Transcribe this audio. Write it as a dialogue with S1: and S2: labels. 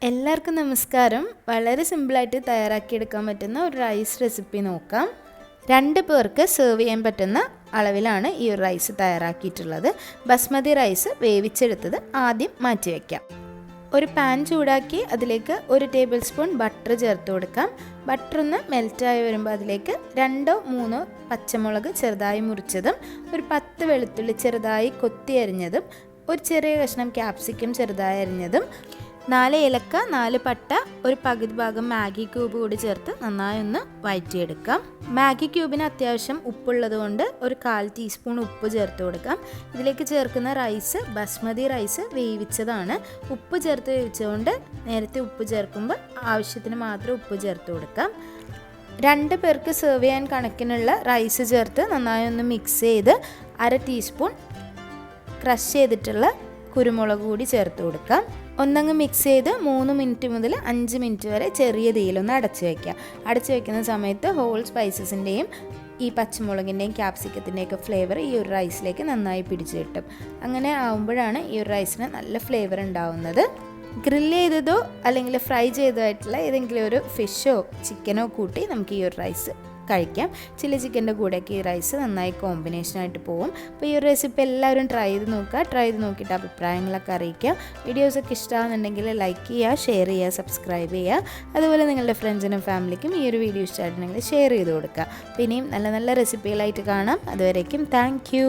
S1: എല്ലാവർക്കും നമസ്കാരം. വളരെ സിമ്പിളായിട്ട് തയ്യാറാക്കിയെടുക്കാൻ പറ്റുന്ന ഒരു റൈസ് റെസിപ്പി നോക്കാം. 2 പേർക്ക് സെർവ് ചെയ്യാൻ പറ്റുന്ന അളവിലാണ് ഈ ഒരു റൈസ് തയ്യാറാക്കിയിട്ടുള്ളത്. ബസ്മതി റൈസ് വേവിച്ചെടുത്തത് ആദ്യം മാറ്റി വയ്ക്കാം. ഒരു പാൻ ചൂടാക്കി അതിലേക്ക് 1 ടേബിൾ സ്പൂൺ ബട്ടർ ചേർത്ത് കൊടുക്കാം. ബട്ടർ ഒന്ന് മെൽറ്റായി വരുമ്പോൾ അതിലേക്ക് 2-3 പച്ചമുളക് ചെറുതായി മുറിച്ചതും, ഒരു 10 വെളുത്തുള്ളി ചെറുതായി കൊത്തി അരിഞ്ഞതും, ഒരു ചെറിയ കഷ്ണം ക്യാപ്സിക്കം ചെറുതായി അരിഞ്ഞതും, 4 ഏലക്ക, 4 പട്ട, ഒരു പകുതി ഭാഗം മാഗി ക്യൂബ് കൂടി ചേർത്ത് നന്നായി ഒന്ന് വഴറ്റിയെടുക്കാം. മാഗി ക്യൂബിന് അത്യാവശ്യം ഉപ്പുള്ളത് കൊണ്ട് ഒരു 1/4 ടീസ്പൂൺ ഉപ്പ് ചേർത്ത് കൊടുക്കാം. ഇതിലേക്ക് ചേർക്കുന്ന റൈസ് ബസ്മതി റൈസ് വേവിച്ചതാണ്. ഉപ്പ് ചേർത്ത് വേവിച്ചതുകൊണ്ട് നേരത്തെ ഉപ്പ് ചേർക്കുമ്പോൾ ആവശ്യത്തിന് മാത്രം ഉപ്പ് ചേർത്ത് കൊടുക്കാം. 2 പേർക്ക് സെർവ് ചെയ്യാൻ കണക്കിനുള്ള റൈസ് ചേർത്ത് നന്നായി ഒന്ന് മിക്സ് ചെയ്ത് 1/2 ടീസ്പൂൺ ക്രഷ് ചെയ്തിട്ടുള്ള കുരുമുളക് കൂടി ചേർത്ത് കൊടുക്കാം. ഒന്നങ്ങ് മിക്സ് ചെയ്ത് 3 മിനിറ്റ് മുതൽ 5 മിനിറ്റ് വരെ ചെറിയ തീയിലൊന്ന് അടച്ചു വയ്ക്കുക. അടച്ചു വയ്ക്കുന്ന സമയത്ത് ഹോൾ സ്പൈസസിൻ്റെയും ഈ പച്ചമുളകിൻ്റെയും ക്യാപ്സിക്കത്തിൻ്റെയൊക്കെ ഫ്ലേവർ ഈ ഒരു റൈസിലേക്ക് നന്നായി പിടിച്ചു കിട്ടും. അങ്ങനെ ആകുമ്പോഴാണ് ഈ ഒരു റൈസിന് നല്ല ഫ്ലേവർ ഉണ്ടാവുന്നത്. ഗ്രില്ല് ചെയ്തതോ അല്ലെങ്കിൽ ഫ്രൈ ചെയ്തതായിട്ടുള്ള ഏതെങ്കിലും ഒരു ഫിഷോ ചിക്കനോ കൂട്ടി നമുക്ക് ഈ ഒരു റൈസ് കഴിക്കാം. ചില്ലി ചിക്കൻ്റെ കൂടെയൊക്കെ ഈ റൈസ് നന്നായി കോമ്പിനേഷനായിട്ട് പോകും. അപ്പോൾ ഈ ഒരു റെസിപ്പി എല്ലാവരും ട്രൈ ചെയ്ത് നോക്കുക. ട്രൈ ചെയ്ത് നോക്കിയിട്ട് അഭിപ്രായങ്ങളൊക്കെ അറിയിക്കുക. വീഡിയോസൊക്കെ ഇഷ്ടമാണെന്നുണ്ടെങ്കിൽ ലൈക്ക് ചെയ്യുക, ഷെയർ ചെയ്യുക, സബ്സ്ക്രൈബ് ചെയ്യുക. അതുപോലെ നിങ്ങളുടെ ഫ്രണ്ട്സിനും ഫാമിലിക്കും ഈ ഒരു വീഡിയോ ഇഷ്ടമായിട്ടുണ്ടെങ്കിൽ ഷെയർ ചെയ്ത് കൊടുക്കുക. അപ്പോൾ ഇനിയും നല്ല നല്ല റെസിപ്പികളായിട്ട് കാണാം. അതുവരേക്കും താങ്ക് യു.